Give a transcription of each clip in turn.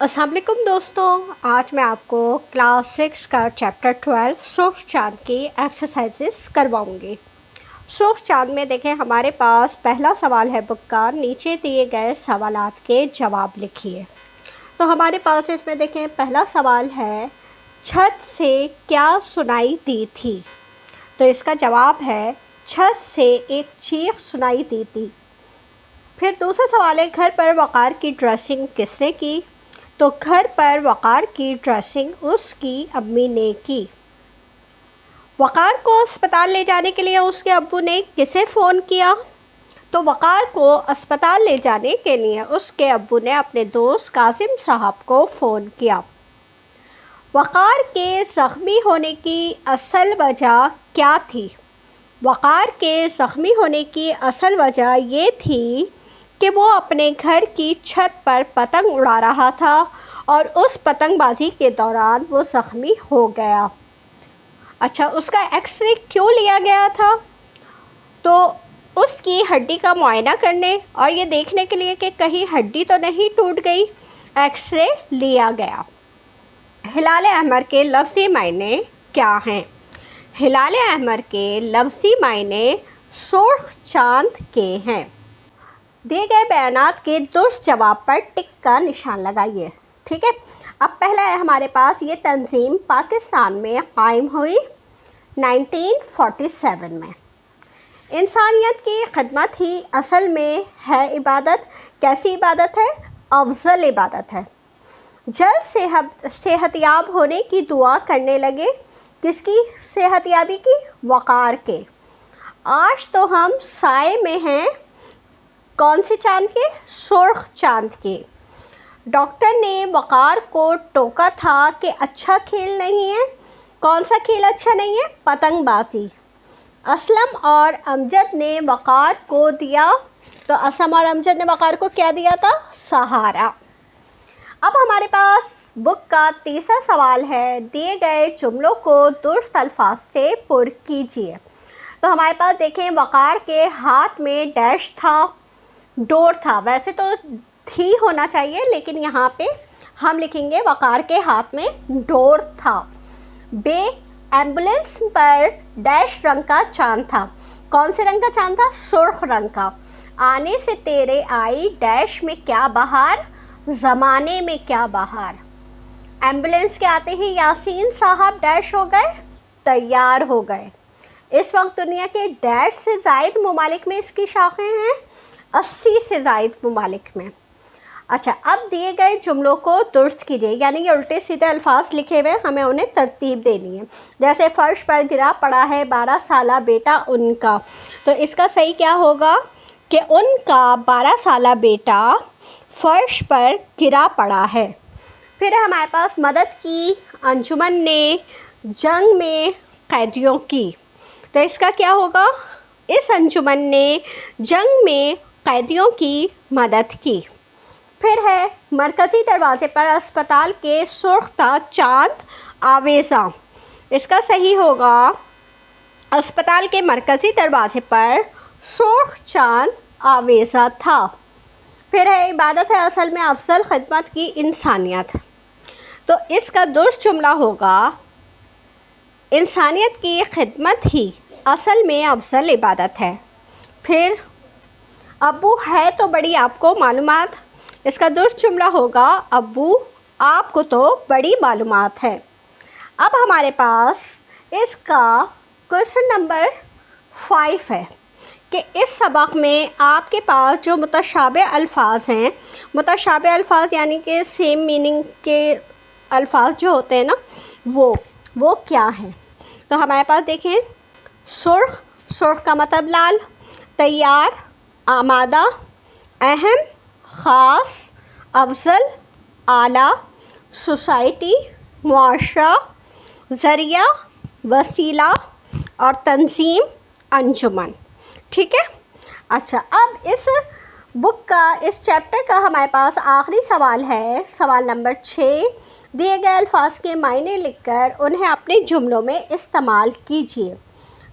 अस्सलाम वालेकुम दोस्तों, आज मैं आपको क्लास 6 का चैप्टर 12 सुर्ख चाँद की एक्सरसाइजेस करवाऊंगी। सुर्ख चाँद में देखें, हमारे पास पहला सवाल है बुक का, नीचे दिए गए सवालात के जवाब लिखिए। तो हमारे पास इसमें देखें, पहला सवाल है छत से क्या सुनाई दी थी। तो इसका जवाब है छत से एक चीख सुनाई दी थी। फिर दूसरा सवाल है घर पर वक़ार की ड्रेसिंग किसने की। तो घर पर वक़ार की ड्रेसिंग उसकी अम्मी ने की। वक़ार को अस्पताल ले जाने के लिए उसके अब्बू ने किसे फ़ोन किया। तो वक़ार को अस्पताल ले जाने के लिए उसके अब्बू ने अपने दोस्त कासिम साहब को फ़ोन किया। वक़ार के ज़ख्मी होने की असल वजह क्या थी। वक़ार के ज़ख्मी होने की असल वजह ये थी कि वो अपने घर की छत पर पतंग उड़ा रहा था और उस पतंगबाजी के दौरान वो ज़ख्मी हो गया। अच्छा, उसका एक्सरे क्यों लिया गया था। तो उसकी हड्डी का मुआयना करने और ये देखने के लिए कि कहीं हड्डी तो नहीं टूट गई, एक्सरे लिया गया। हिलाल अहमर के लफ्ज़ी मायने क्या हैं। हिलाल अहमर के लफ्ज़ी मायने सुर्ख चाँद के हैं। दिए गए बयानात के दुरुस्त जवाब पर टिक का निशान लगाइए। ठीक है, अब पहला है हमारे पास, ये तंजीम पाकिस्तान में कायम हुई 1947 में। इंसानियत की खिदमत ही असल में है इबादत। कैसी इबादत है? अफजल इबादत है। जल्द सेहतयाब होने की दुआ करने लगे। किसकी सेहतयाबी की? वक़ार के। आज तो हम साए में हैं, कौन से चाँद के? सुर्ख चाँद के। डॉक्टर ने वक़ार को टोका था कि अच्छा खेल नहीं है। कौन सा खेल अच्छा नहीं है? पतंगबाजी। असलम और अमजद ने वक़ार को दिया, तो असलम और अमजद ने वक़ार को क्या दिया था? सहारा। अब हमारे पास बुक का तीसरा सवाल है, दिए गए जुमलों को दुरुस्त अल्फाज से पुर कीजिए। तो हमारे पास देखें, वक़ार के हाथ में डैश था, डोर था। वैसे तो थी होना चाहिए, लेकिन यहाँ पे हम लिखेंगे वक़ार के हाथ में डोर था। बे एम्बुलेंस पर डैश रंग का चाँद था। कौन से रंग का चाँद था? सुर्ख रंग का। आने से तेरे आई डैश में क्या बहार, ज़माने में क्या बहार। एम्बुलेंस के आते ही यासीन साहब डैश हो गए, तैयार हो गए। इस वक्त दुनिया के डैश से ज़ायद ममालिक में इसकी शाखें हैं, 80 से ज़ायद ममालिक में। अच्छा, अब दिए गए जुमलों को दुरुस्त कीजिए, यानी कि उल्टे सीधे अल्फाज लिखे हुए, हमें उन्हें तरतीब देनी है। जैसे फ़र्श पर गिरा पड़ा है 12 साला बेटा उनका। तो इसका सही क्या होगा कि उनका 12 साला बेटा फ़र्श पर गिरा पड़ा है। फिर हमारे पास मदद की अंजुमन ने जंग में कैदियों की। तो इसका क्या होगा? इस अंजुमन ने जंग में कैदियों की मदद की। फिर है मरकज़ी दरवाज़े पर अस्पताल के सुर्ख था चाँद आवेज़ा। इसका सही होगा अस्पताल के मरकज़ी दरवाज़े पर सुर्ख चाँद आवेज़ा था। फिर है इबादत है असल में अफजल खिदमत की इंसानियत। तो इसका दुरुस्त जुमला होगा इंसानियत की खिदमत ही असल में अफजल इबादत है। फिर अब्बू है तो बड़ी आपको मालूमात। इसका दुरुस्त जुमला होगा अब्बू आपको तो बड़ी मालूमात है। अब हमारे पास इसका क्वेश्चन नंबर 5 है कि इस सबक में आपके पास जो मुतशाबे अल्फाज हैं, मुतशाबे अल्फाज यानी कि सेम मीनिंग के अल्फाज जो होते हैं ना, वो क्या हैं। तो हमारे पास देखें, सुर्ख, सुर्ख का मतलब लाल। तैयार, आमादा, अहम, ख़ास, अफजल, आला, सोसाइटी, मुआशरा, ज़रिया, वसीला और तंजीम, अंजुमन। ठीक है। अच्छा, अब इस बुक का, इस चैप्टर का हमारे पास आखिरी सवाल है, सवाल नंबर 6। दिए गए अल्फाज के मायने लिखकर उन्हें अपने जुमलों में इस्तेमाल कीजिए।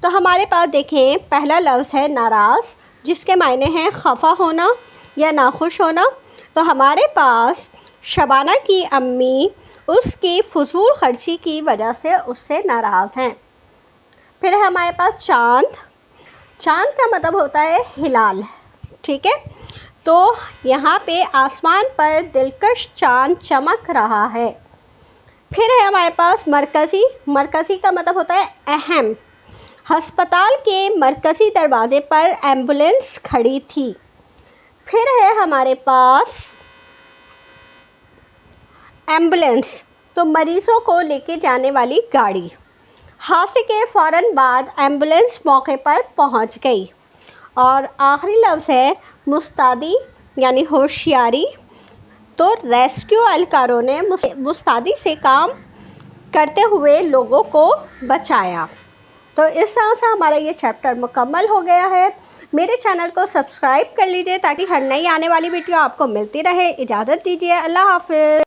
तो हमारे पास देखें, पहला लफ्ज़ है नाराज़, जिसके मायने हैं खफा होना या नाखुश होना। तो हमारे पास شبانہ کی امی اس کی فضول خرچی کی وجہ سے اس سے ناراض ہیں۔ پھر ہے ہمارے پاس چاند۔ چاند کا مطلب ہوتا ہے ہلال، ٹھیک ہے؟ تو یہاں پہ آسمان پر دلکش چاند چمک رہا ہے۔ پھر ہے ہمارے پاس مرکزی۔ مرکزی کا مطلب ہوتا ہے اہم۔ ہسپتال کے مرکزی دروازے پر ایمبولینس کھڑی تھی۔ پھر ہے ہمارے پاس ایمبولینس، تو مریضوں کو لے کے جانے والی گاڑی۔ حادثے کے فوراً بعد ایمبولینس موقع پر پہنچ گئی۔ اور آخری لفظ ہے مستعدی یعنی ہوشیاری۔ تو ریسکیو اہلکاروں نے مستعدی سے کام کرتے ہوئے لوگوں کو بچایا۔ تو اس طرح سے ہمارا یہ چیپٹر مکمل ہو گیا ہے۔ میرے چینل کو سبسکرائب کر لیجیے تاکہ ہر نئی آنے والی ویڈیو آپ کو ملتی رہے۔ اجازت دیجیے، اللہ حافظ۔